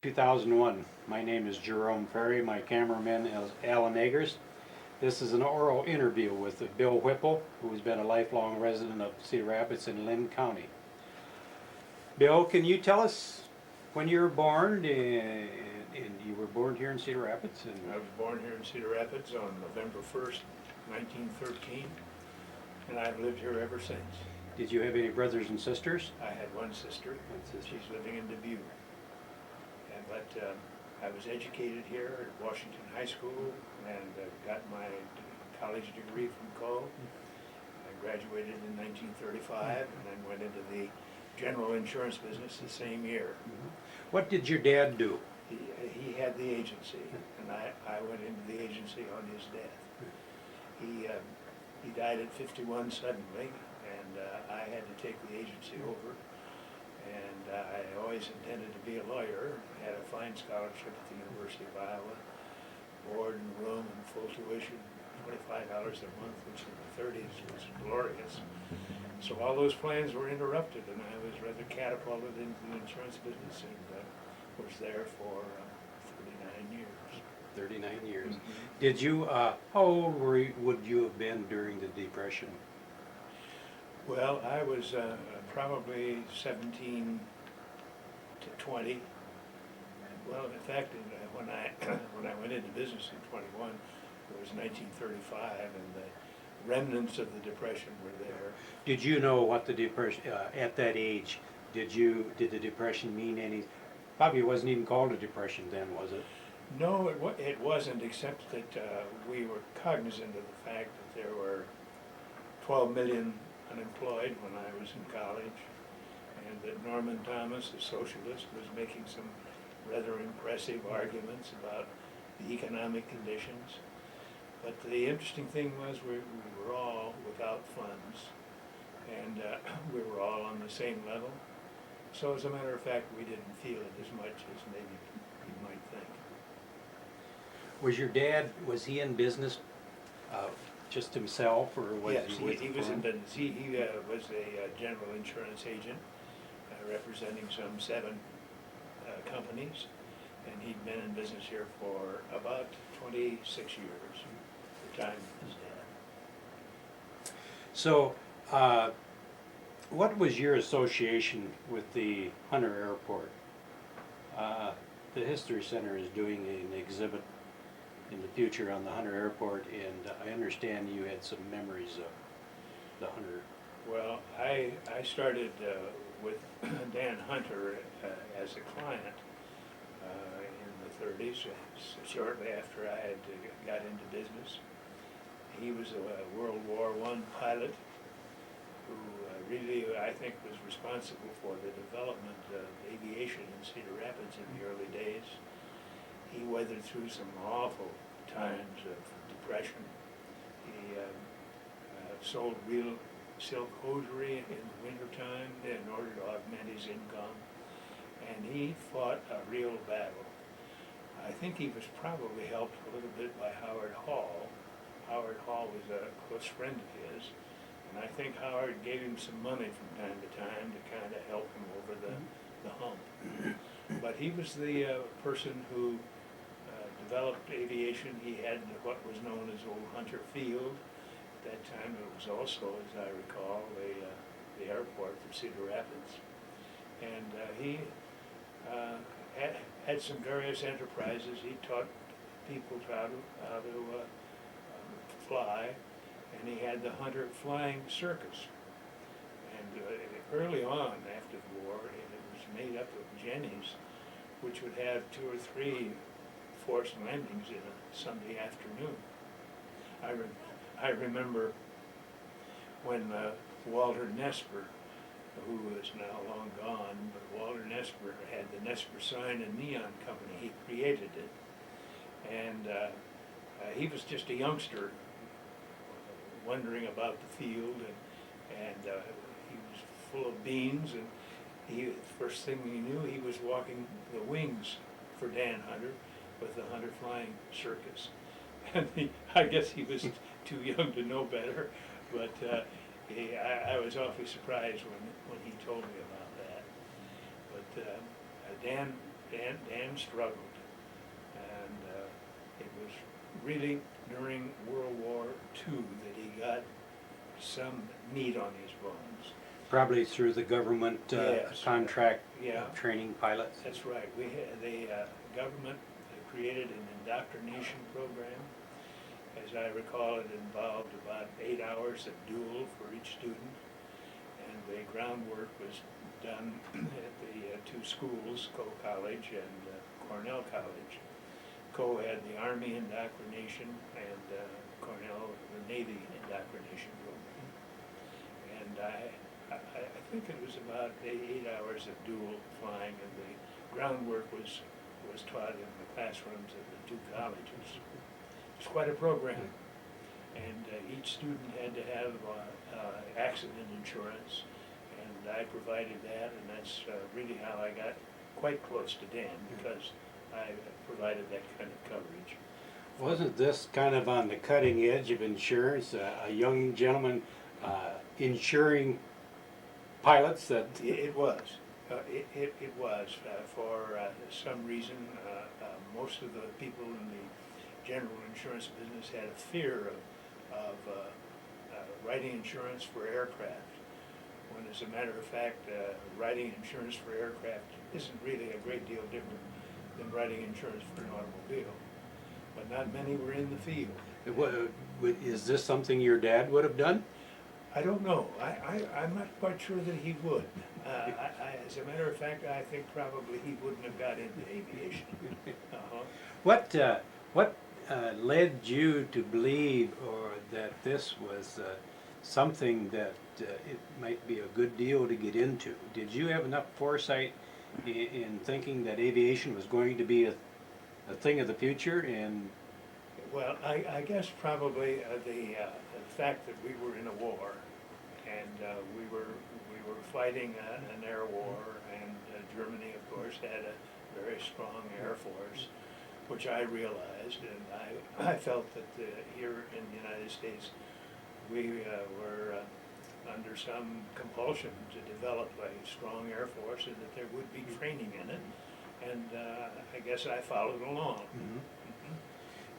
2001. My name is Jerome Ferry. My cameraman is Alan Eggers. This is an oral interview with Bill Whipple, who has been a lifelong resident of Cedar Rapids in Linn County. Bill, can you tell us when you were born? And you were born here in Cedar Rapids? I was born here in Cedar Rapids on November 1st, 1913, and I've lived here ever since. Did you have any brothers and sisters? I had one sister. She's living in Dubuque. But I was educated here at Washington High School and got my college degree from Cole. I graduated in 1935 and then went into the general insurance business the same year. What did your dad do? He had the agency, and I went into the agency on his death. He died at 51 suddenly, and I had to take the agency over. And I always intended to be a lawyer. I had a fine scholarship at the University of Iowa, board and room and full tuition, $25 a month, which in the 30s was glorious. So all those plans were interrupted, and I was rather catapulted into the insurance business and was there for 39 years. 39 years. Did you, how old would you have been during the Depression? Well, I was probably 17 to 20. Well, in fact, when I went into business in 21, it was 1935, and the remnants of the Depression were there. Did you know what the Depression, at that age, did the Depression mean any, probably it wasn't even called a Depression then, was it? No, it wasn't, except that we were cognizant of the fact that there were 12 million unemployed when I was in college, and that Norman Thomas, a socialist, was making some rather impressive arguments about the economic conditions. But the interesting thing was we were all without funds, and we were all on the same level. So as a matter of fact, we didn't feel it as much as maybe you might think. Was your dad, was he in business just himself, or was Yes, he with he the was in firm? business. He was a general insurance agent representing some 7 companies, and he'd been in business here for about 26 years, the time of his death. So, what was your association with the Hunter Airport? The History Center is doing an exhibit in the future on the Hunter Airport, and I understand you had some memories of the Hunter. Well, I started with Dan Hunter as a client in the 30s, shortly after I had got into business. He was a World War I pilot who really, I think, was responsible for the development of aviation in Cedar Rapids in the early days. He weathered through some awful times of depression. He sold real silk hosiery in the wintertime in order to augment his income, and he fought a real battle. I think he was probably helped a little bit by Howard Hall. Howard Hall was a close friend of his, and I think Howard gave him some money from time to time to kind of help him over the hump. But he was the person who developed aviation. He had what was known as Old Hunter Field. At that time it was also, as I recall, the airport for Cedar Rapids. And he had some various enterprises. He taught people how to fly, and he had the Hunter Flying Circus. And early on, after the war, it was made up of jennies, which would have 2 or 3 forced landings in a Sunday afternoon. I remember when Walter Nesper, who is now long gone, but Walter Nesper had the Nesper Sign and Neon Company. He created it, and he was just a youngster wondering about the field, and he was full of beans, and first thing he knew, he was walking the wings for Dan Hunter with the Hunter Flying Circus. And I guess he was too young to know better, but I was awfully surprised when he told me about that. But Dan Dan struggled, and it was really during World War II that he got some meat on his bones. Probably through the government Yes. contract Yeah. training pilots. That's right. We had, the government created an indoctrination program. As I recall, it involved about 8 hours of duel for each student, and the groundwork was done at the two schools, Coe College and Cornell College. Coe had the Army indoctrination, and Cornell the Navy indoctrination program. And I think it was about 8 hours of dual flying, and the groundwork was taught in the classrooms of the two colleges. It was quite a program, and each student had to have accident insurance, and I provided that, and that's really how I got quite close to Dan, because I provided that kind of coverage. Wasn't this kind of on the cutting edge of insurance? A young gentleman insuring pilots that... It was. It was. For some reason, most of the people in the general insurance business had a fear of writing insurance for aircraft, when as a matter of fact, writing insurance for aircraft isn't really a great deal different than writing insurance for an automobile. But not many were in the field. Is this something your dad would have done? I don't know. I'm not quite sure that he would. As a matter of fact, I think probably he wouldn't have got into aviation. What led you to believe or that this was something that it might be a good deal to get into? Did you have enough foresight in thinking that aviation was going to be a thing of the future? And well, I guess probably the fact that we were in a war, and we were fighting an air war, and Germany, of course, had a very strong air force, which I realized, and I felt that here in the United States we were under some compulsion to develop a strong air force, and that there would be training in it, and I guess I followed along. mm-hmm.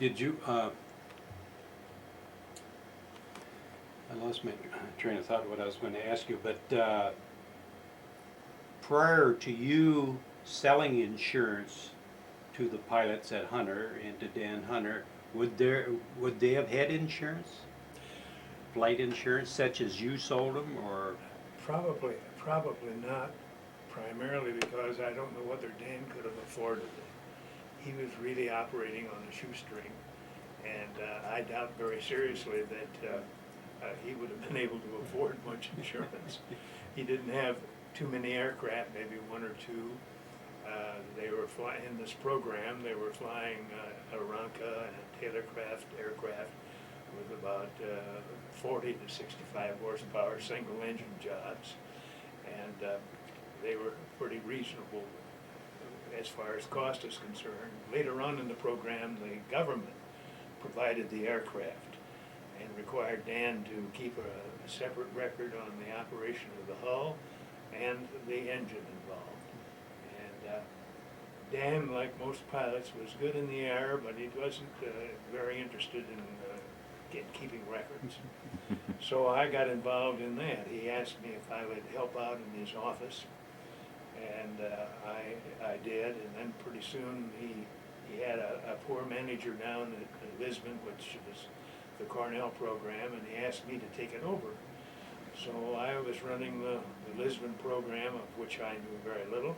Did you, I lost my train of thought of what I was going to ask you, but prior to you selling insurance to the pilots at Hunter and to Dan Hunter, would they have had insurance? Flight insurance such as you sold them, or? Probably not, primarily because I don't know whether Dan could have afforded it. He was really operating on a shoestring, and I doubt very seriously that he would have been able to afford much insurance. He didn't have too many aircraft, maybe one or two. They were flying in this program. They were flying a Ronca and a Taylorcraft aircraft with about 40 to 65 horsepower single engine jobs, and they were pretty reasonable as far as cost is concerned. Later on in the program, the government provided the aircraft and required Dan to keep a separate record on the operation of the hull and the engine involved. And Dan, like most pilots, was good in the air, but he wasn't very interested in keeping records. So I got involved in that. He asked me if I would help out in his office, and I did, and then pretty soon he had a poor manager down at Lisbon, which was the Cornell program, and he asked me to take it over. So I was running the Lisbon program, of which I knew very little,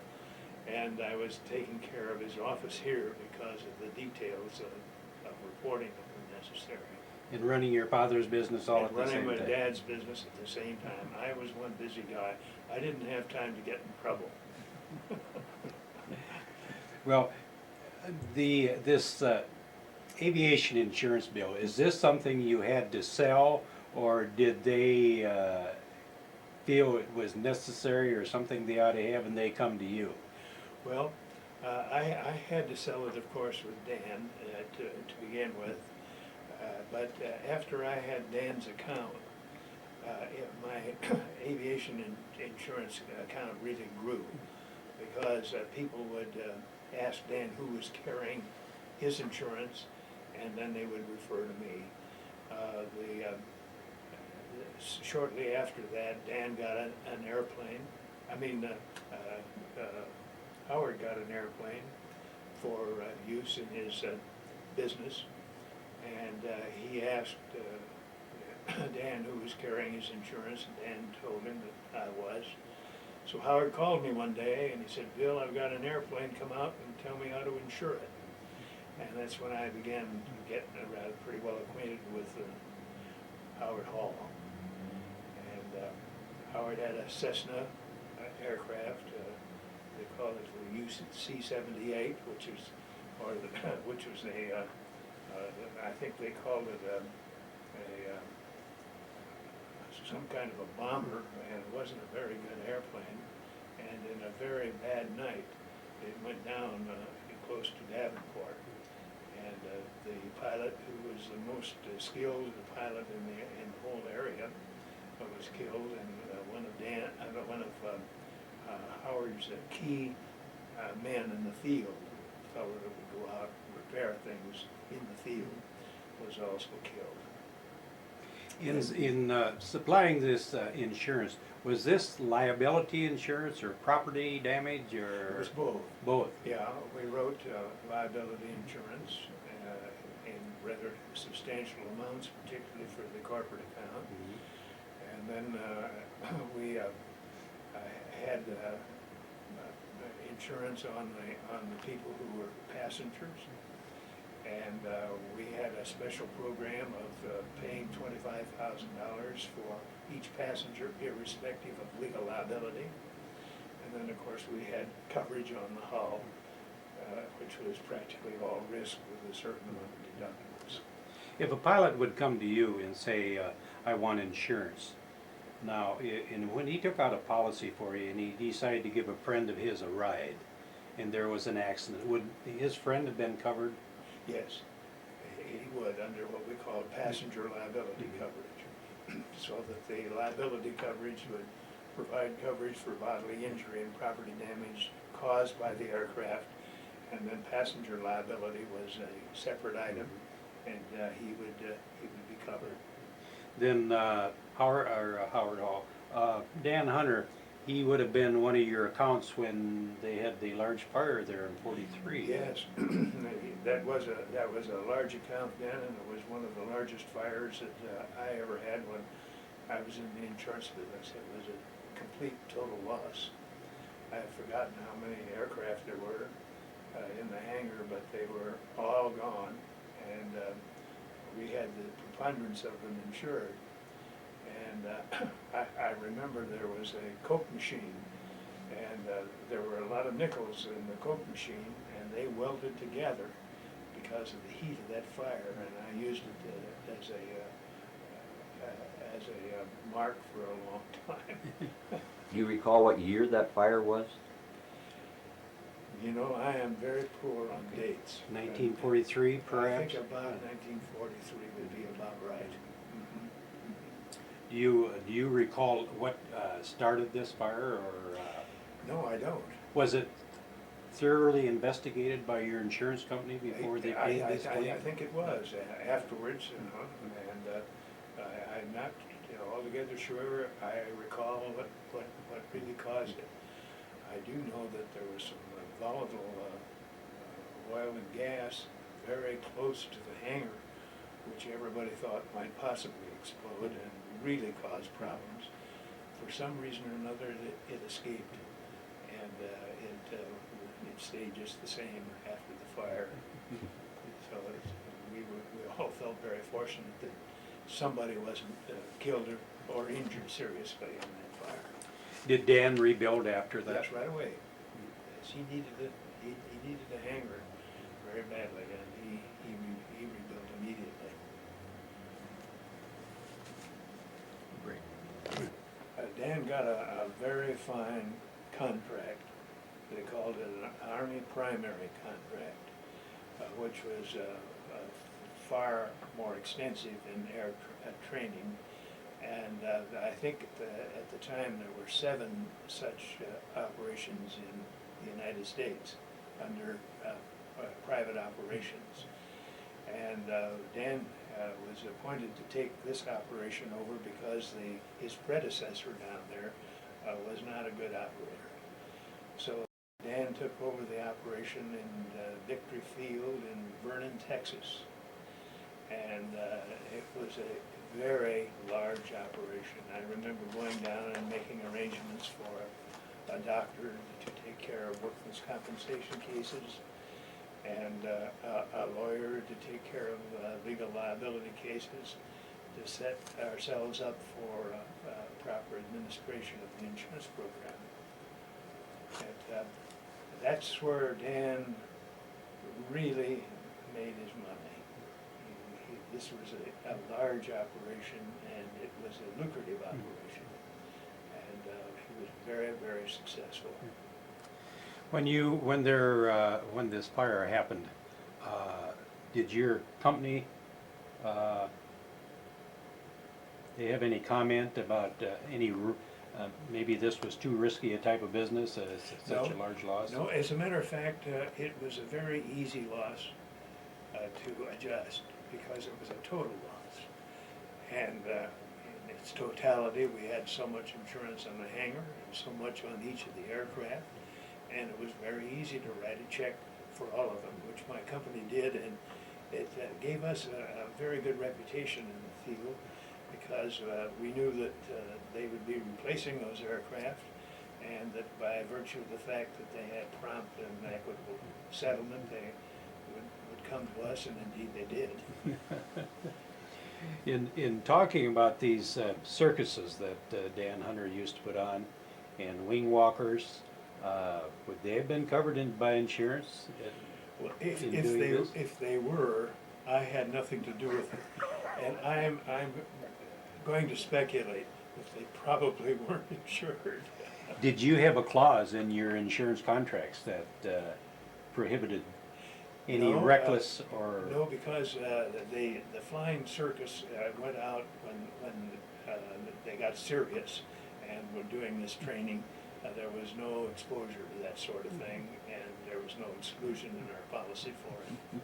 and I was taking care of his office here because of the details of reporting that were necessary. And running your father's business all at the same time. Running my dad's business at the same time. I was one busy guy. I didn't have time to get in trouble. Well, this aviation insurance bill, is this something you had to sell, or did they feel it was necessary or something they ought to have and they come to you? Well, I had to sell it, of course, with Dan to begin with. But after I had Dan's account, my aviation insurance account really grew. because people would ask Dan who was carrying his insurance, and then they would refer to me. Shortly after that, Dan got an airplane. Howard got an airplane for use in his business, and he asked Dan who was carrying his insurance, and Dan told him that I was. So Howard called me one day and he said, "Bill, I've got an airplane, come out and tell me how to insure it." And that's when I began getting pretty well acquainted with Howard Hall. And Howard had a Cessna aircraft, they called it the UC-78, which was I think they called it some kind of a bomber, and it wasn't a very good airplane. And in a very bad night, it went down close to Davenport. And the pilot, who was the most skilled pilot in the whole area, was killed. And one of Howard's key men in the field, the fellow that would go out and repair things in the field, was also killed. In supplying this insurance, was this liability insurance or property damage or? It was both. Both. Yeah, we wrote liability insurance in rather substantial amounts, particularly for the corporate account. Mm-hmm. And then we had insurance on the people who were passengers. And we had a special program of paying $25,000 for each passenger, irrespective of legal liability. And then, of course, we had coverage on the hull, which was practically all risk with a certain amount of deductibles. If a pilot would come to you and say, I want insurance, now, when he took out a policy for you and he decided to give a friend of his a ride, and there was an accident, would his friend have been covered? Yes, he would, under what we call passenger liability coverage. So that the liability coverage would provide coverage for bodily injury and property damage caused by the aircraft, and then passenger liability was a separate item, and he would be covered. Then Howard Hall, Dan Hunter, he would have been one of your accounts when they had the large fire there in '43. Yes, that was a large account then, and it was one of the largest fires that I ever had when I was in the insurance business. It was a complete total loss. I have forgotten how many aircraft there were in the hangar, but they were all gone, and we had the preponderance of them insured. And I remember there was a Coke machine, and there were a lot of nickels in the Coke machine, and they welded together because of the heat of that fire, and I used it as a mark for a long time. Do you recall what year that fire was? You know, I am very poor on dates. 1943, perhaps? I think about 1943 would be about right. Do you recall what started this fire, or? No, I don't. Was it thoroughly investigated by your insurance company before they paid this claim? I think it was afterwards, you know, and I'm not altogether sure I recall what really caused it. I do know that there was some volatile oil and gas very close to the hangar, which everybody thought might possibly explode and really cause problems. For some reason or another, it escaped, and it stayed just the same after the fire. So we all felt very fortunate that somebody wasn't killed or injured seriously in that fire. Did Dan rebuild after that? Yes, right away. Yes, he needed a hangar very badly, and he rebuilt immediately. Dan got a very fine contract. They called it an Army primary contract, which was far more extensive in air training. And I think at the time there were 7 such operations in the United States under private operations. And Dan was appointed to take this operation over because his predecessor down there was not a good operator. So Dan took over the operation in Victory Field in Vernon, Texas. And it was a very large operation. I remember going down and making arrangements for a doctor to take care of workman's compensation cases, and a lawyer to take care of legal liability cases, to set ourselves up for proper administration of the insurance program. And, that's where Dan really made his money. This was a large operation, and it was a lucrative operation, and he was very, very successful. When this fire happened, did your company they have any comment about maybe this was too risky a type of business, such a large loss? No, as a matter of fact, it was a very easy loss to adjust, because it was a total loss. And in its totality, we had so much insurance on the hangar and so much on each of the aircraft, and it was very easy to write a check for all of them, which my company did, and it gave us a very good reputation in the field, because we knew that they would be replacing those aircraft, and that by virtue of the fact that they had prompt and equitable settlement, they would come to us, and indeed they did. In talking about these circuses that Dan Hunter used to put on, and wing walkers, would they have been covered by insurance? Well, if they were, I had nothing to do with it, and I'm going to speculate that they probably weren't insured. Did you have a clause in your insurance contracts that prohibited any reckless or? No, because the flying circus went out when they got serious and were doing this training. There was no exposure to that sort of thing, and there was no exclusion in our policy for it.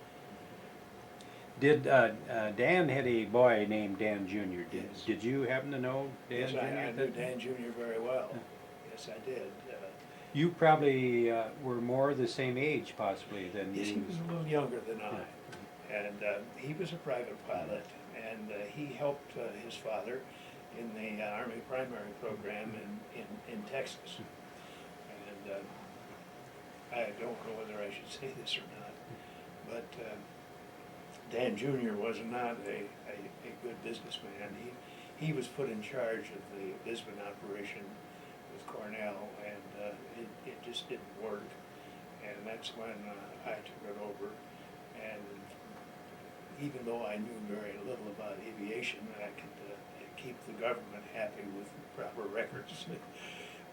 Did Dan had a boy named Dan Jr. Yes. Did you happen to know Dan Yes, Jr.? I knew Dan Jr. very well. Yes, I did. You probably were more the same age, possibly, than Yes, he he was. was a little younger than I, and he was a private pilot, and he helped his father in the Army primary program in Texas. And I don't know whether I should say this or not, but Dan Jr. was not a good businessman. He was put in charge of the Lisbon operation with Cornell, and it just didn't work. And that's when I took it over. And even though I knew very little about aviation, I could keep the government happy with proper records.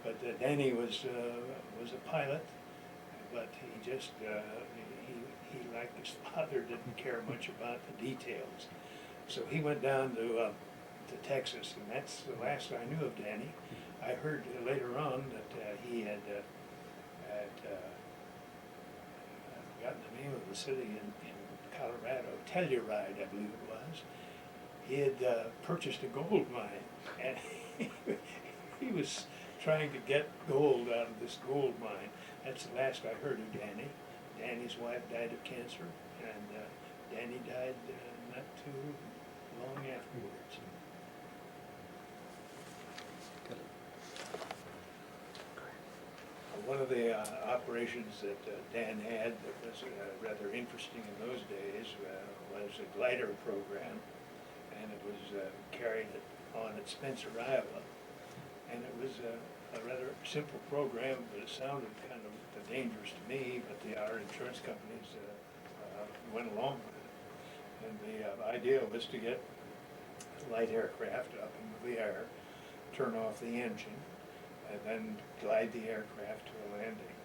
But Danny was a pilot, but he just he like his father didn't care much about the details. So he went down to Texas, and that's the last I knew of Danny. I heard later on that he had I've forgotten the name of the city in Colorado, Telluride, I believe it was. He had purchased a gold mine, and he was trying to get gold out of this gold mine. That's the last I heard of Danny. Danny's wife died of cancer, and Danny died not too long afterwards. One of the operations that Dan had that was rather interesting in those days was a glider program, and it was carried on at Spencer, Iowa. And it was a rather simple program, but it sounded kind of dangerous to me, but our insurance companies went along with it. And the idea was to get light aircraft up into the air, turn off the engine, and then glide the aircraft to a landing,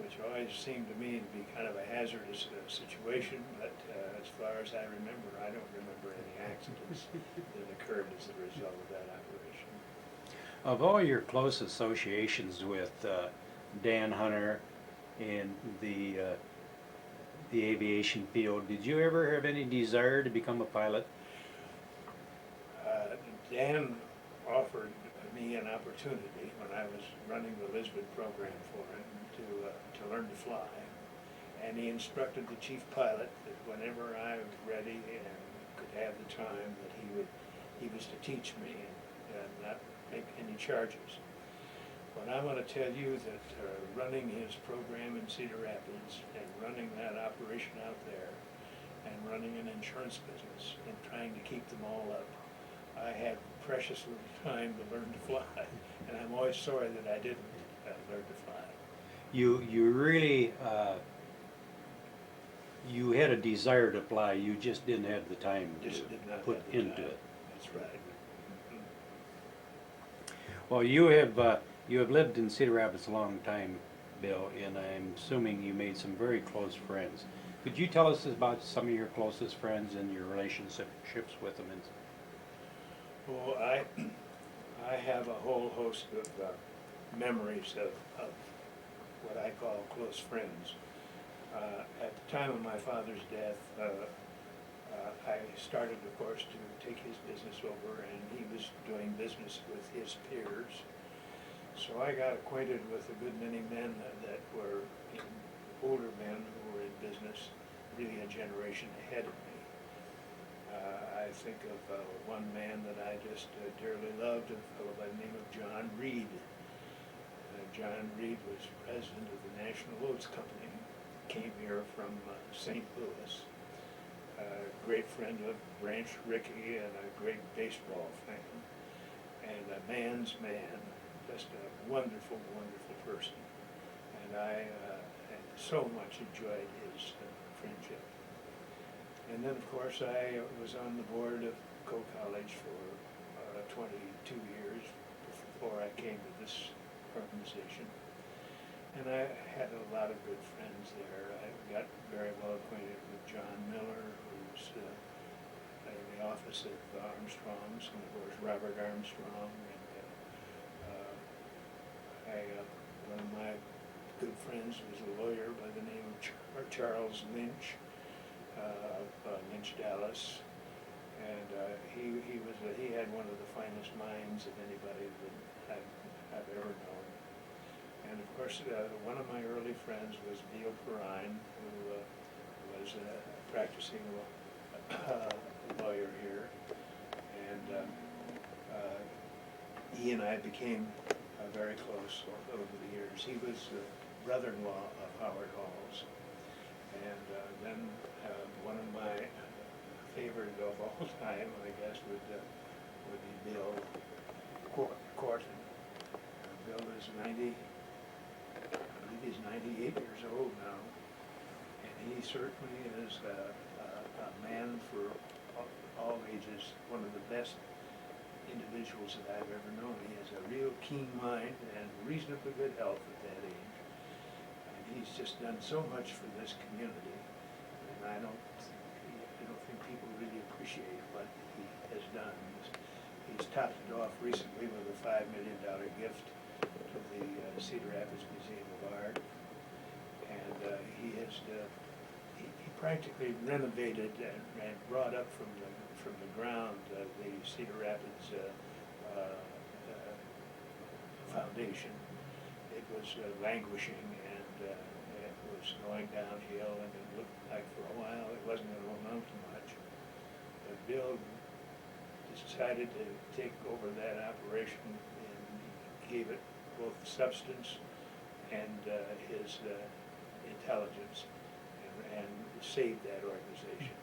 which always seemed to me to be kind of a hazardous situation, but as far as I remember, I don't remember any accidents that occurred as a result of that operation. Of all your close associations with Dan Hunter, in the aviation field. Did you ever have any desire to become a pilot? Dan offered me an opportunity when I was running the Lisbon program for him to learn to fly. And he instructed the chief pilot that whenever I was ready and could have the time, that he was to teach me and not make any charges. But I want to tell you that running his program in Cedar Rapids and running that operation out there and running an insurance business and trying to keep them all up, I had precious little time to learn to fly, and I'm always sorry that I didn't learn to fly. You really you had a desire to fly. You just didn't have the time Just to did not put have the into time. it. That's right. Well, you have lived in Cedar Rapids a long time, Bill, and I'm assuming you made some very close friends. Could you tell us about some of your closest friends and your relationships with them? Well, I have a whole host of memories of what I call close friends. At the time of my father's death, I started, of course, to take his business over, and he was doing business with his peers. So I got acquainted with a good many men that were older men who were in business, really a generation ahead of me. I think of one man that I just dearly loved, a fellow by the name of John Reed. John Reed was president of the National Oats Company, came here from St. Louis. Great friend of Branch Rickey and a great baseball fan, and a man's man, just a wonderful, wonderful person. And I so much enjoyed his friendship. And then, of course, I was on the board of Coe College for 22 years before I came to this organization. And I had a lot of good friends there. I got very well acquainted with John Miller, who's in the office of Armstrong's, and of course Robert Armstrong. And one of my good friends was a lawyer by the name of Charles Lynch, of Lynch, Dallas. And he had one of the finest minds of anybody that I've ever known. And of course, one of my early friends was Neil Perrine, who was practicing lawyer here. And he and I became very close over the years. He was the brother-in-law of Howard Halls. And then one of my favorite of all time, I guess, would be Bill Corton. Bill is 90. I believe he's 98 years old now, and he certainly is a man for all ages, one of the best individuals that I've ever known. He has a real keen mind and reasonably good health at that age, and he's just done so much for this community, and I don't think people really appreciate what he has done. He's topped it off recently with a $5 million gift to the Cedar Rapids Museum of Art, and he practically renovated and brought up from the ground the Cedar Rapids Foundation. It was languishing, and it was going downhill, and it looked like for a while it wasn't going to amount to much. But Bill decided to take over that operation, and he gave it both substance and his intelligence, and saved that organization.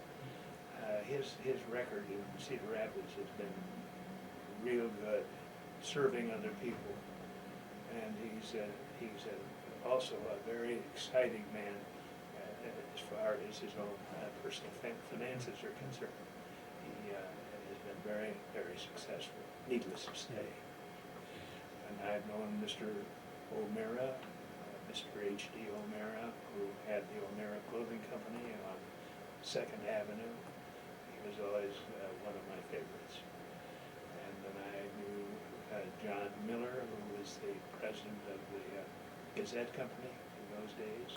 His record in Cedar Rapids has been real good, serving other people, and he's also a very exciting man as far as his own personal finances are concerned. He has been very, very successful, needless to say. And I've known Mr. O'Meara, Mr. H.D. O'Meara, who had the O'Meara Clothing Company on 2nd Avenue. He was always one of my favorites. And then I knew John Miller, who was the president of the Gazette Company, who those days,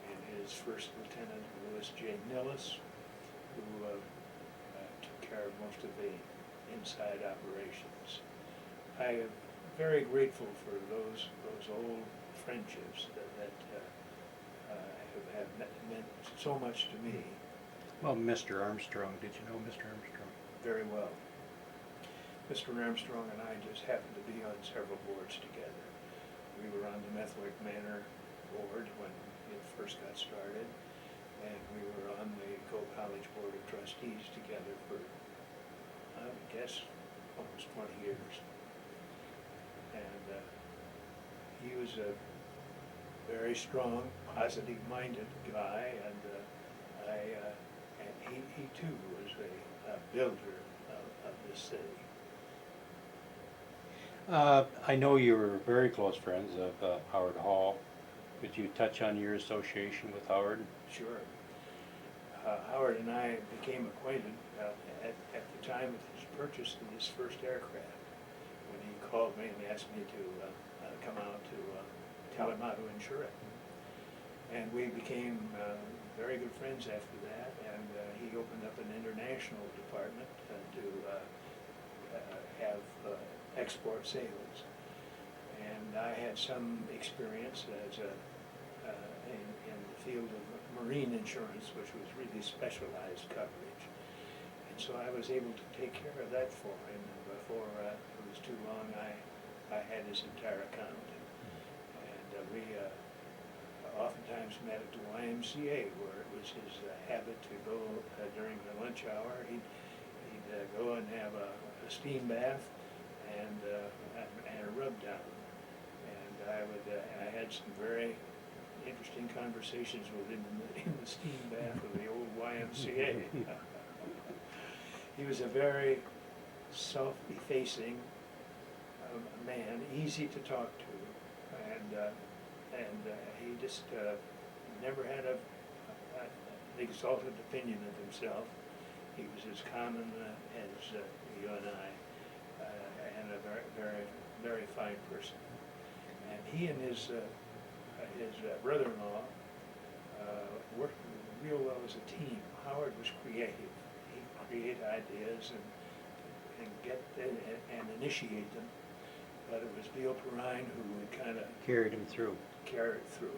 and his first lieutenant, Louis J. Nillis, who took care of most of the inside operations. I am very grateful for those old friendships that have meant so much to me. Well, Mr. Armstrong, did you know Mr. Armstrong? Very well. Mr. Armstrong and I just happened to be on several boards together. We were on the Methwick Manor board when it first got started, and we were on the Go College Board of Trustees together for, I would guess, almost 20 years. And he was a very strong, positive-minded guy, and he too was a builder of this city. I know you were very close friends of Howard Hall. Could you touch on your association with Howard? Sure. Howard and I became acquainted at the time of his purchase of his first aircraft, when he called me and asked me to come out to tell him how to insure it. And we became very good friends after that, and he opened up an international department to have export sales. And I had some experience as in the field of marine insurance, which was really specialized coverage. And so I was able to take care of that for him, and before it was too long, I had his entire account. And we oftentimes met at the YMCA, where it was his habit to go during the lunch hour. He'd go and have a steam bath and a rub down. And I had some very interesting conversations with him in the steam bath of the old YMCA. He was a very self-effacing man, easy to talk to, and he just never had an exalted opinion of himself. He was as common as you and I, and a very, very, very fine person. And he and his brother-in-law worked real well as a team. Howard was creative. He'd create ideas and initiate them. But it was Beale Perrine who would kind of Carried him through. carry it through,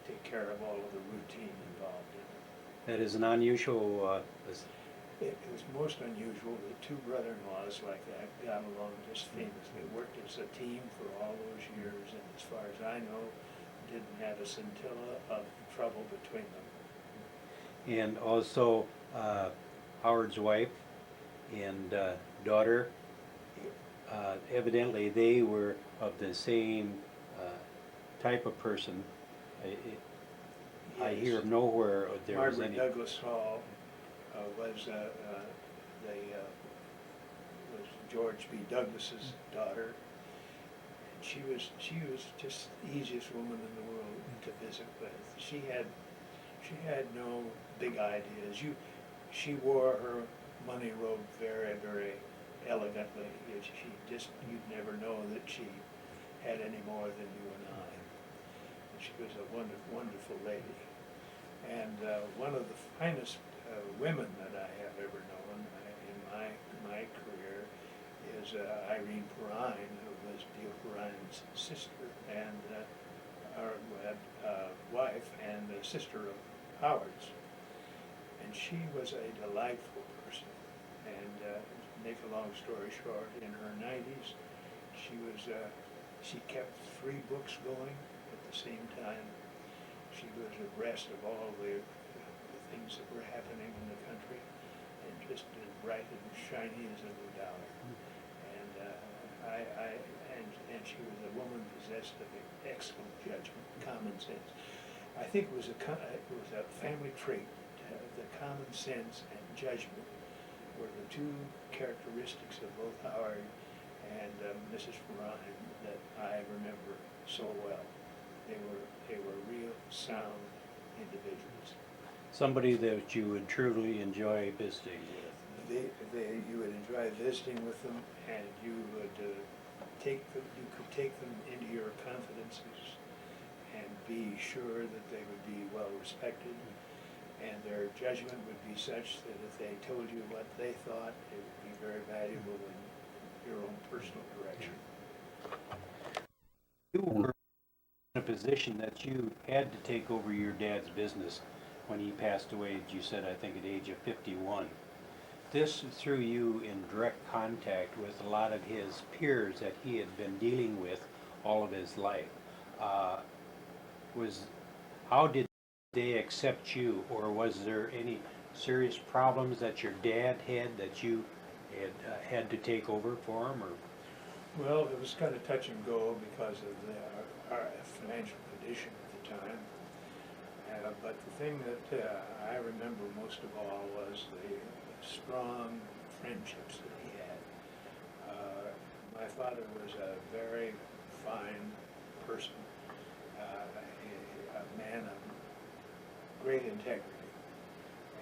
take care of all of the routine involved in it. That is an unusual, It was most unusual that two brother-in-laws like that got along just famously, worked as a team for all those years, and as far as I know, didn't have a scintilla of trouble between them. and also Howard's wife and daughter, evidently they were of the same type of person. I hear of nowhere there was Margaret any. Douglas Hall was George B. Douglas's daughter. And she was just the easiest woman in the world to visit with. She had no big ideas. She wore her money robe very, very elegantly. You'd never know that she had any more than you and I. And she was a wonderful, wonderful lady. And one of the finest women that I have ever known in my career is Irene Perrine, who was Beale Perrine's sister and our wife and the sister of Howard's. And she was a delightful person. And to make a long story short, in her 90s, she kept 3 books going at the same time. She was abreast of all the things that were happening in the country, and just as bright and shiny as a new dollar. And she was a woman possessed of excellent judgment, common sense. I think it was a family trait to have the common sense and judgment were the 2 characteristics of both Howard and Mrs. Perrine that I remember so well. They were real sound individuals. Somebody that you would truly enjoy visiting with. You would enjoy visiting with them, and you could take them into your confidences, and be sure that they would be well respected, and their judgment would be such that if they told you what they thought, it would be very valuable in your own personal direction. You were in a position that you had to take over your dad's business when he passed away, as you said, I think at the age of 51. This threw you in direct contact with a lot of his peers that he had been dealing with all of his life. How did they accept you, or was there any serious problems that your dad had that you had to take over for him, or? Well, it was kind of touch and go because of our financial condition at the time. But the thing that I remember most of all was the strong friendships that he had. My father was a very fine person, a man of great integrity,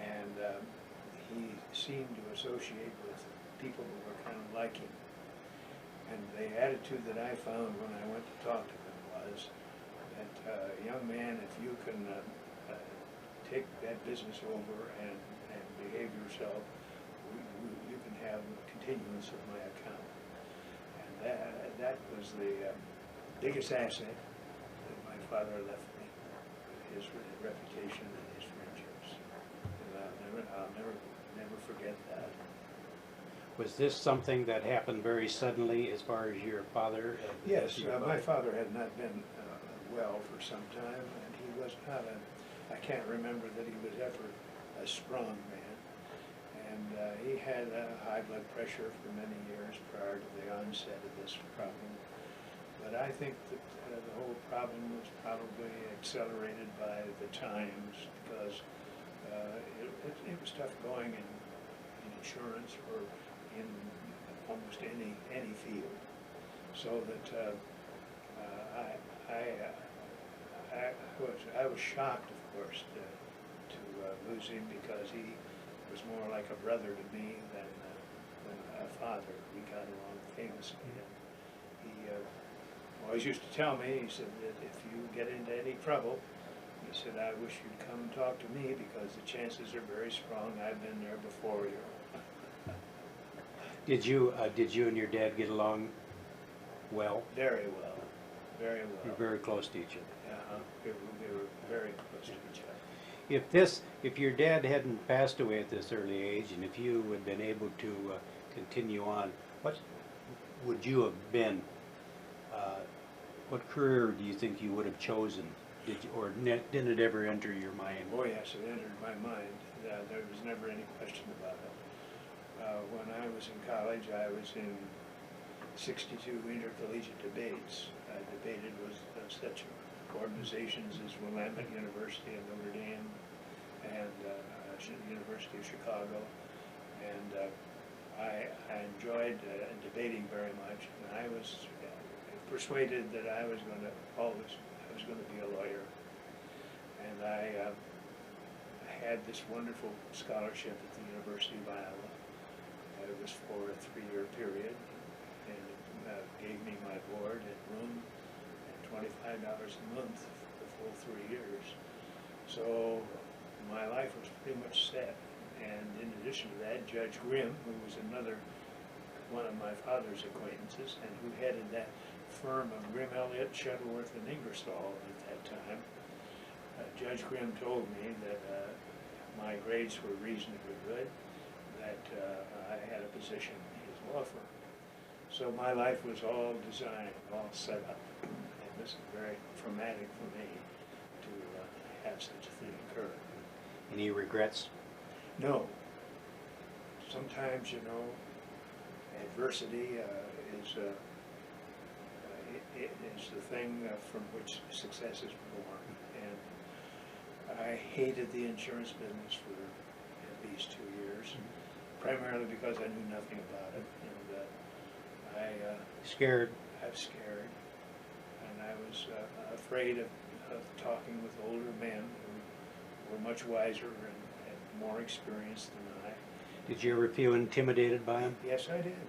and he seemed to associate with people who were kind of like him. And the attitude that I found when I went to talk to them was that, young man, if you can take that business over and behave yourself, you can have a continuance of my account. And that was the biggest asset that my father left me, his reputation and his friendships. And I'll never forget that. Was this something that happened very suddenly as far as your father? Yes, my father had not been well for some time, and he was not I can't remember that he was ever a strong man. And he had high blood pressure for many years prior to the onset of this problem. But I think that the whole problem was probably accelerated by the times, because it was tough going in insurance or in almost any field. So that I was shocked, of course, to lose him, because he was more like a brother to me than a father. We got along famously. And he always used to tell me, he said that if you get into any trouble, he said, I wish you'd come and talk to me, because the chances are very strong I've been there before you. Did you and your dad get along well? Very well, very well. You're very close to each other. We were very close to each other. If your dad hadn't passed away at this early age, and if you had been able to continue on, what would you have been? What career do you think you would have chosen? Didn't it ever enter your mind? Oh yes, it entered my mind. There was never any question about it. When I was in college, I was in 62 intercollegiate debates. I debated with such organizations as Willamette University and Notre Dame, and University of Chicago, and I enjoyed debating very much. And I was persuaded that I was going to be a lawyer, and I had this wonderful scholarship at the University of Iowa. It was for a 3-year period, and it gave me my board and room and $25 a month for the full 3 years. So my life was pretty much set. And in addition to that, Judge Grimm, who was another one of my father's acquaintances, and who headed that firm of Grimm, Elliott, Shuttleworth, and Ingersoll at that time, Judge Grimm told me that my grades were reasonably good, that I had a position in his law firm. So my life was all designed, all set up. And this is very traumatic for me to have such a thing occur. Any regrets? No. Sometimes, adversity is the thing from which success is born. And I hated the insurance business for at least 2 years. Primarily because I knew nothing about it, and Scared? I was scared, and I was afraid of talking with older men who were much wiser and had more experience than I. Did you ever feel intimidated by him? Yes, I did.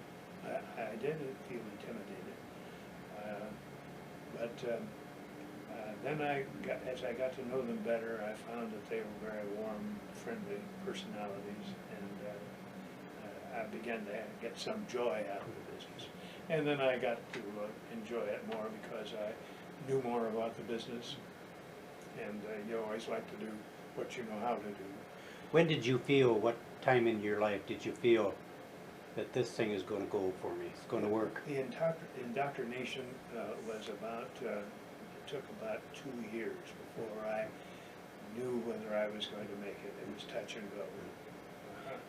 I did feel intimidated, but Then as I got to know them better, I found that they were very warm, friendly personalities, and I began to get some joy out of the business. And then I got to enjoy it more because I knew more about the business, and you always like to do what you know how to do. When did you feel, what time in your life did you feel that this thing is going to go for me, it's going to work? The indoctrination was about, it took about 2 years before I knew whether I was going to make it. It was touch and go.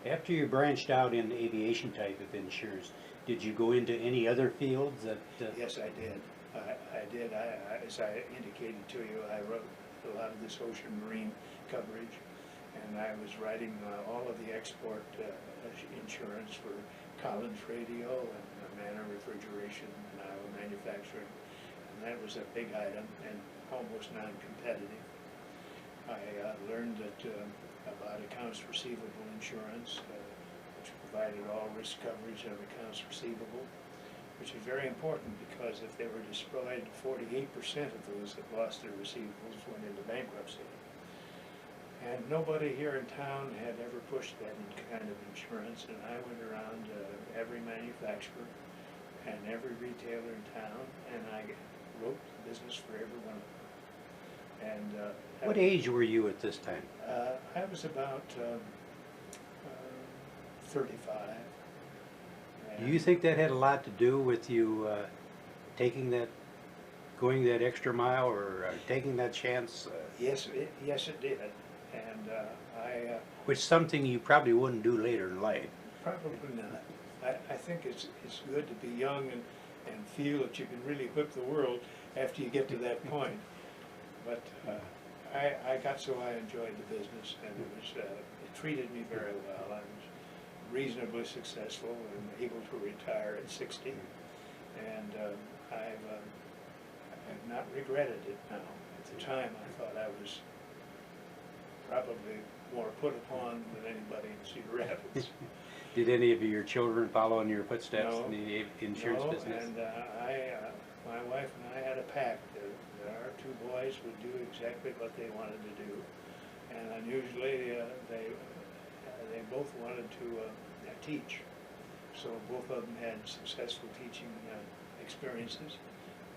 After you branched out in aviation type of insurance, did you go into any other fields that? Yes, I did. I did. As I indicated to you, I wrote a lot of this ocean marine coverage, and I was writing all of the export insurance for Collins Radio and Manor Refrigeration and Iowa Manufacturing, and that was a big item and almost non-competitive. I learned that about accounts receivable insurance, which provided all risk coverage of accounts receivable, which is very important because if they were destroyed, 48% of those that lost their receivables went into bankruptcy. And nobody here in town had ever pushed that kind of insurance, and I went around every manufacturer and every retailer in town, and I wrote the business for every one of them. And What age were you at this time? I was about 35. Do you think that had a lot to do with you going that extra mile or taking that chance? Yes, it did. And Which is something you probably wouldn't do later in life. probably not. I think it's good to be young and feel that you can really whip the world after you get to that point. But I got so I enjoyed the business, and it treated me very well. I was reasonably successful and able to retire at 60, and I've not regretted it now. At the time, I thought I was probably more put upon than anybody in Cedar Rapids. Did any of your children follow in your footsteps No, in the insurance business? And my wife and I had a pact that our 2 boys would do exactly what they wanted to do, and unusually they both wanted to teach. So both of them had successful teaching experiences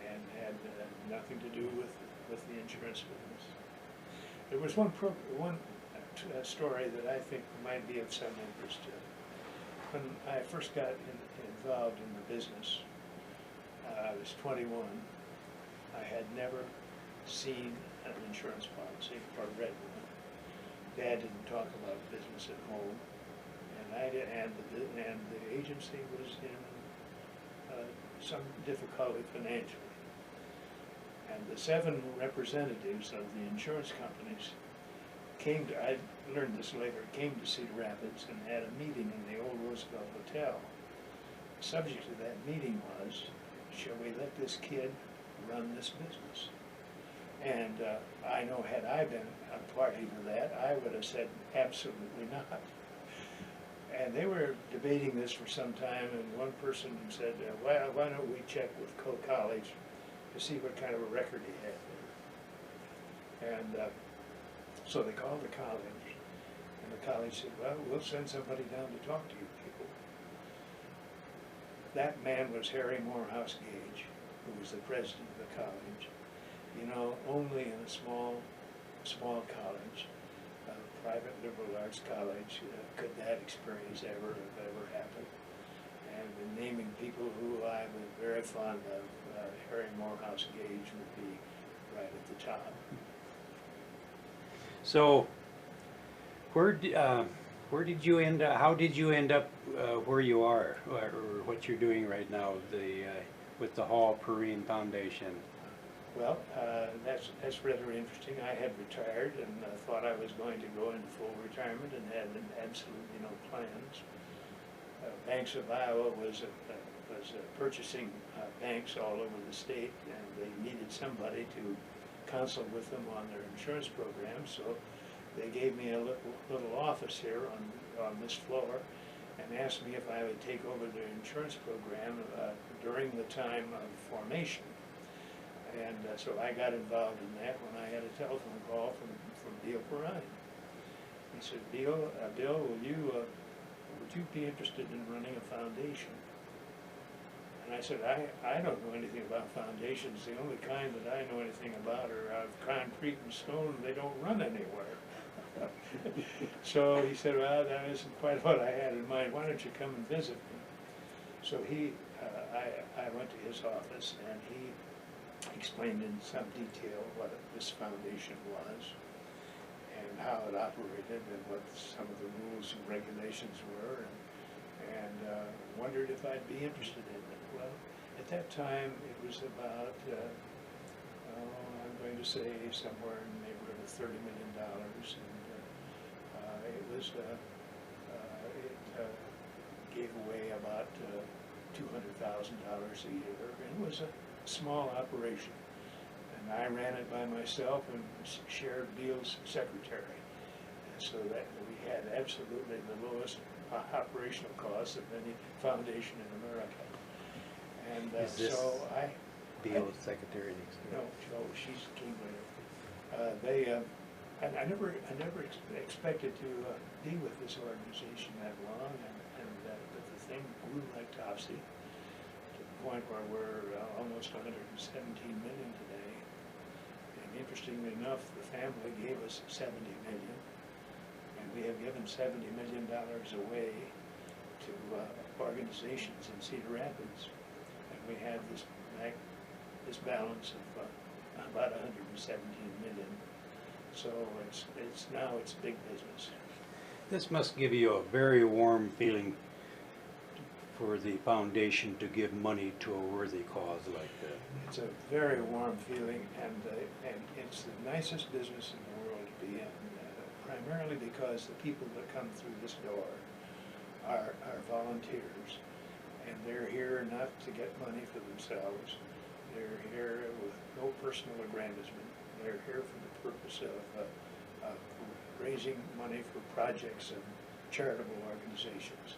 and had nothing to do with the insurance business. There was one story that I think might be of some interest. When I first got involved in the business, I was 21. I had never seen an insurance policy or read one. Dad didn't talk about business at home, and I did, and the agency was in some difficulty financially. And the 7 representatives of the insurance companies came to, I learned this later, came to Cedar Rapids and had a meeting in the old Roosevelt Hotel. The subject of that meeting was, shall we let this kid run this business? And I know had I been a party to that, I would have said absolutely not. And they were debating this for some time, and one person said, well, why don't we check with College to see what kind of a record he had there. And so they called the college, and the college said, well, we'll send somebody down to talk to you people. That man was Harry Morehouse Gage, who was the president of the college. You know, only in a small college, private liberal arts college, could that experience ever happen. And in naming people who I was very fond of, Harry Morehouse Gage would be right at the top. So, where did you end up? How did you end up where you are, or what you're doing right now, with the Hall Perrine Foundation? Well, that's rather interesting. I had retired and thought I was going to go into full retirement and had absolutely no plans. Banks of Iowa was purchasing banks all over the state, and they needed somebody to consult with them on their insurance program. So they gave me a little office here on this floor and asked me if I would take over their insurance program during the time of formation. And so I got involved in that when I had a telephone call from Bill Perrine. He said, Bill, would you be interested in running a foundation? And I said, I don't know anything about foundations. The only kind that I know anything about are concrete and stone, and they don't run anywhere. So he said, well, that isn't quite what I had in mind. Why don't you come and visit me? So I went to his office, and he explained in some detail what this foundation was and how it operated and what some of the rules and regulations were, and wondered if I'd be interested in it. Well, at that time, it was about, I'm going to say somewhere in the neighborhood of $30 million, and it was, it gave away about $200,000 a year, and it was a small operation. And I ran it by myself and shared Beal's secretary, so that we had absolutely the lowest operational costs of any foundation in America. And Is this so Beal's secretary next no, she came later. I never expected to be with this organization that long, but the thing grew like topsy to the point where we're almost 117 million today. And interestingly enough, the family gave us 70 million, and we have given $70 million away to organizations in Cedar Rapids, and we have this balance of about 117 million. So it's big business. This must give you a very warm feeling for the foundation to give money to a worthy cause like that. It's a very warm feeling, and it's the nicest business in the world to be in, primarily because the people that come through this door are volunteers, and they're here not to get money for themselves. They're here with no personal aggrandizement. They're here for the purpose of raising money for projects and charitable organizations.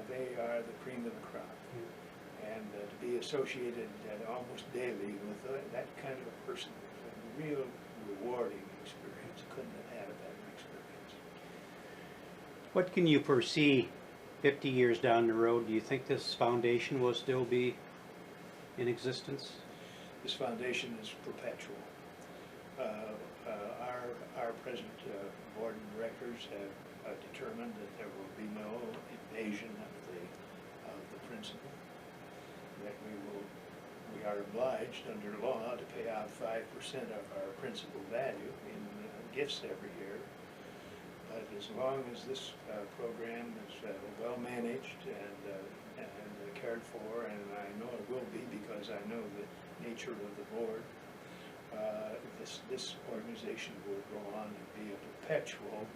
They are the cream of the crop. And to be associated almost daily with that kind of a person is a real rewarding experience. Couldn't have had a better experience. What can you foresee 50 years down the road? Do you think this foundation will still be in existence? This foundation is perpetual. Our present board of directors have determined that there will be no invasion of the principal. That we are obliged under law to pay out 5% of our principal value in gifts every year. But as long as this program is well managed and cared for, and I know it will be because I know the nature of the board, this organization will go on and be a perpetual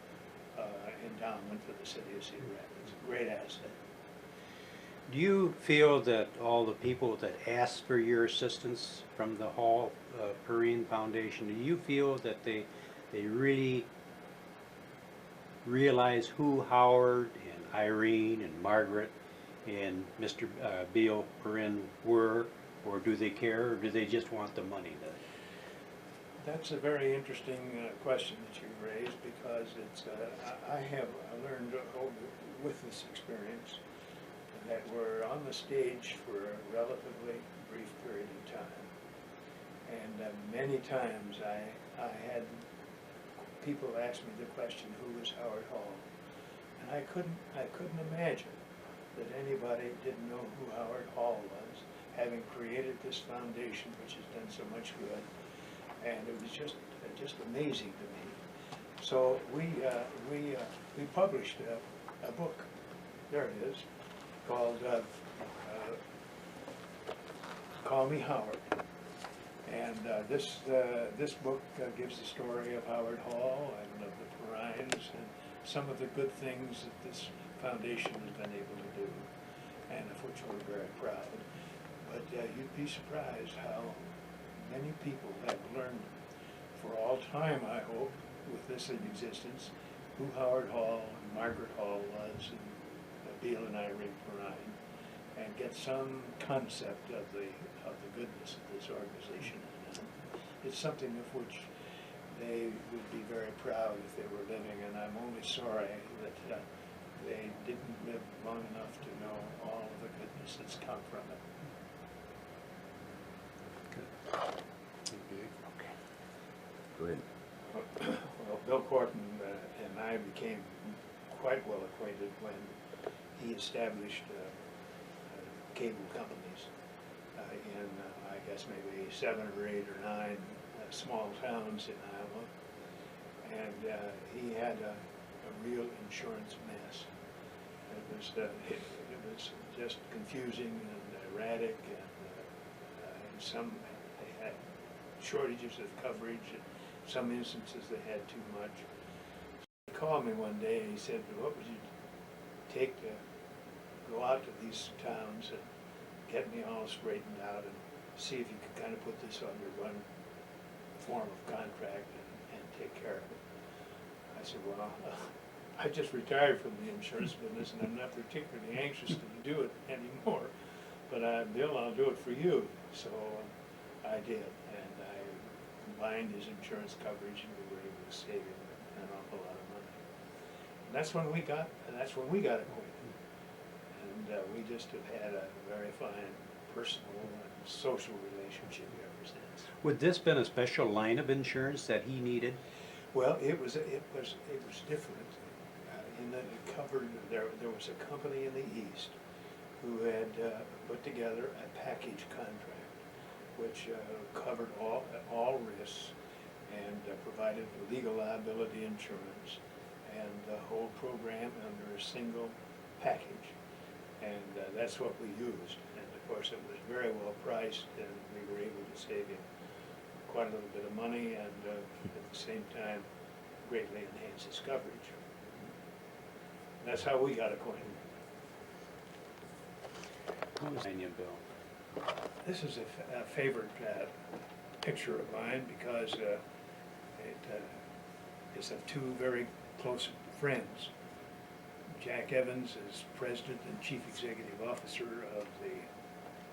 endowment for the city of Cedar Rapids. A great asset. Do you feel that all the people that ask for your assistance from the Hall Perrine Foundation, do you feel that they really realize who Howard and Irene and Margaret and Mr. Beal Perrine were, or do they care, or do they just want the money? That's a very interesting question that you raised, because it's I have learned with this experience that we're on the stage for a relatively brief period of time, and many times I had people ask me the question, who was Howard Hall? And I couldn't imagine that anybody didn't know who Howard Hall was, having created this foundation which has done so much good. And it was just amazing to me. So we published a book. There it is, called "Call Me Howard." And this book gives the story of Howard Hall and of the Perrines and some of the good things that this foundation has been able to do, and of which we're very proud. But you'd be surprised how many people have learned for all time, I hope, with this in existence, who Howard Hall and Margaret Hall was, and Beal and Irene Perrine. and get some concept of the goodness of this organization. And it's something of which they would be very proud if they were living, and I'm only sorry that they didn't live long enough to know all of the goodness that's come from it. Go ahead. Well, Bill Corton and I became quite well acquainted when he established cable companies in, I guess, maybe 7 or 8 or 9 small towns in Iowa. And he had a real insurance mess. It was just confusing and erratic, and some they had shortages of coverage. In some instances they had too much. He called me one day and he said, "What would you take to go out to these towns and get me all straightened out and see if you could kind of put this under one form of contract and take care of it?" I said, "Well, I just retired from the insurance business and I'm not particularly anxious to do it anymore. But Bill, I'll do it for you." So I did, and I combined his insurance coverage, and we were able to save him an awful lot of money. And that's when we got acquainted, and we just have had a very fine personal and social relationship ever since. Would this been a special line of insurance that he needed? Well, it was different in that it covered. There was a company in the East who had put together a package contract, which covered all risks and provided legal liability insurance and the whole program under a single package. And that's what we used. And of course, it was very well priced, and we were able to save him quite a little bit of money, and at the same time, greatly enhance his coverage. That's how we got acquainted. What was your Bill? This is a favorite picture of mine because it is of 2 very close friends. Jack Evans is President and Chief Executive Officer of the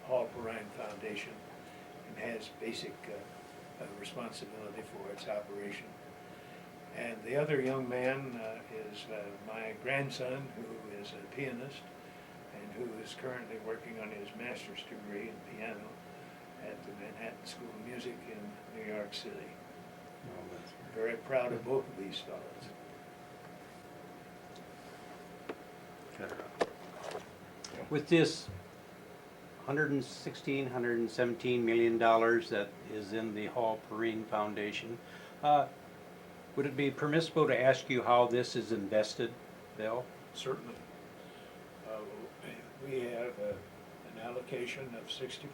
Hall Perrine Foundation and has basic responsibility for its operation. And the other young man is my grandson, who is a pianist and who is currently working on his master's degree in piano at the Manhattan School of Music in New York City. Oh, that's Very proud of both of these fellows. With this $117 million that is in the Hall Perrine Foundation, would it be permissible to ask you how this is invested, Bill? Certainly. We have an allocation of 60%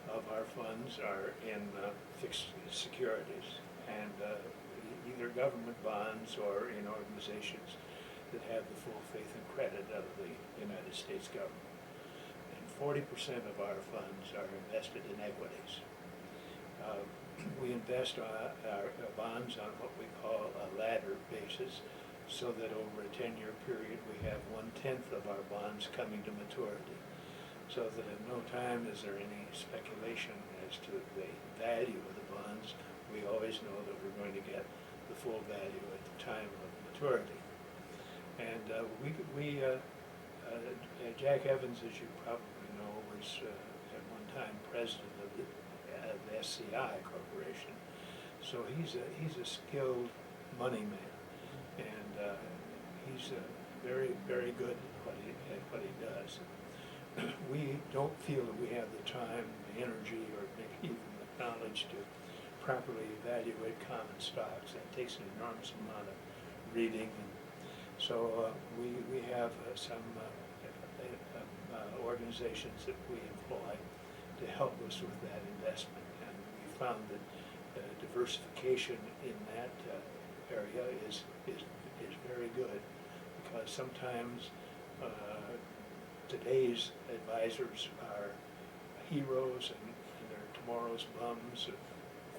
of our funds are in fixed securities, and either government bonds or in organizations that have the full faith and credit of the United States government. And 40% of our funds are invested in equities. We invest our bonds on what we call a ladder basis, so that over a 10-year period we have 1/10 of our bonds coming to maturity, so that at no time is there any speculation as to the value of the bonds. We always know that we're going to get the full value at the time of maturity. And Jack Evans, as you probably know, was at one time president of the SCI Corporation. So he's a skilled money man, and he's very, very good at what he does. We don't feel that we have the time, the energy, or maybe even the knowledge to properly evaluate common stocks. That takes an enormous amount of reading. And so we have some organizations that we employ to help us with that investment. And we found that diversification in that area is very good, because sometimes today's advisors are heroes and they're tomorrow's bums, and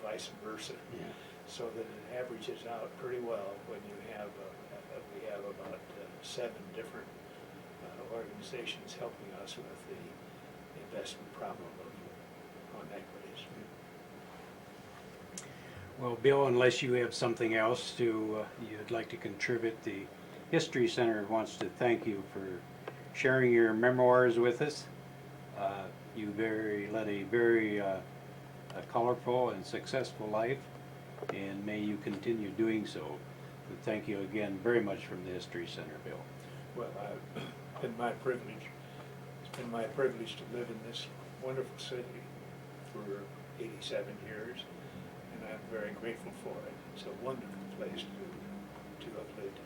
vice versa. Yeah. So that it averages out pretty well when you have we have about 7 different organizations helping us with the investment problem on equities. Well, Bill, unless you have something else you'd like to contribute, the History Center wants to thank you for sharing your memoirs with us. You led a very a colorful and successful life, and may you continue doing so. We thank you again very much from the History Center, Bill. Well, it's been my privilege. It's been my privilege to live in this wonderful city for 87 years, and I'm very grateful for it. It's a wonderful place to have lived in.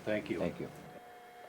Thank you. Thank you.